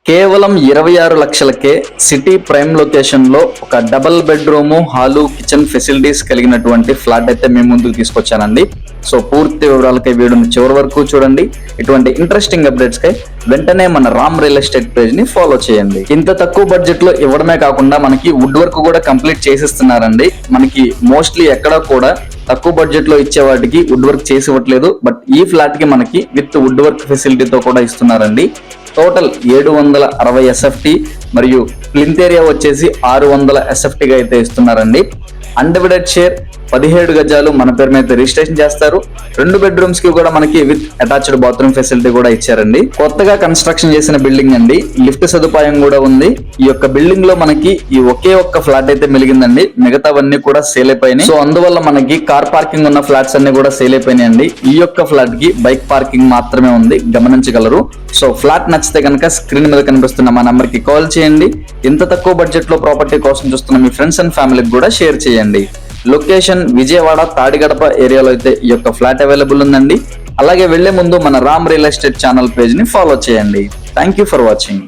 కేవలం 26 లక్షలకే city prime location లో ఒక double bedroom hall kitchen facilities కలిగినటువంటి ఫ్లాట్ అయితే మేము ముందుకు తీసుకొచ్చానండి. సో పూర్తి వివరాలకై వీడియోని చివరి వరకు చూడండి. ఇటువంటి ఇంట్రెస్టింగ్ అప్డేట్స్ కై వెంటనే మన రామ్ రియల్ ఎస్టేట్ పేజ్ ని ఫాలో చేయండి. ఇంత తక్కువ బడ్జెట్ లో ఇవ్వడమే కాకుండా మనకి వుడ్ వర్క్ కూడా కంప్లీట్ చేసిస్తున్నారండి. మనకి మోస్ట్లీ ఎక్కడ కూడా తక్కువ బడ్జెట్ లో ఇచ్చే వాటికి వుడ్ వర్క్ చేసి ఇవ్వట్లేదు. బట్ ఈ ఫ్లాట్ కి మనకి విత్ వుడ్ వర్క్ ఫెసిలిటీతో కూడా ఇస్తున్నారండి. టోటల్ 760 SFT మరియు ప్లింత్ ఏరియా వచ్చేసి 600 SFT గా అయితే ఇస్తున్నారండి. అన్డివైడెడ్ షేర్ 17 గజాలు మన పేరు మీద రిజిస్ట్రేషన్ చేస్తారు. 2 బెడ్రూమ్స్ కి కూడా మనకి విత్ అటాచ్డ్ బాత్రూమ్ ఫెసిలిటీ కూడా ఇచ్చారండి. కొత్తగా కన్స్ట్రక్షన్ చేసిన బిల్డింగ్ అండి. లిఫ్ట్ సదుపాయం కూడా ఉంది. ఈ యొక్క బిల్డింగ్ లో మనకి ఈ ఒకే ఒక్క ఫ్లాట్ అయితే మిలిగిందండి. మిగతావన్నీ కూడా సేల్ అయిపోయినాయి. సో అందువల్ల మనకి కార్ పార్కింగ్ ఉన్న ఫ్లాట్స్ అన్ని కూడా సేల్ అయిపోయినాయండి. ఈ యొక్క ఫ్లాట్ కి బైక్ పార్కింగ్ మాత్రమే ఉంది, గమనించగలరు. సో ఫ్లాట్ నచ్చితే కనుక స్క్రీన్ మీద కనిపిస్తున్న మా నంబర్ కి కాల్ చేయండి. ఇంత తక్కువ బడ్జెట్ లో ప్రాపర్టీ కోసం చూస్తున్న మీ ఫ్రెండ్స్ అండ్ ఫ్యామిలీకి కూడా షేర్ చేయండి. లొకేషన్ విజయవాడ తాడిగడప ఏరియాలో అయితే ఈ యొక్క ఫ్లాట్ అవైలబుల్ ఉందండి. అలాగే వెళ్లే ముందు మన Ram real estate channel page ని ఫాలో చేయండి. Thank you for watching.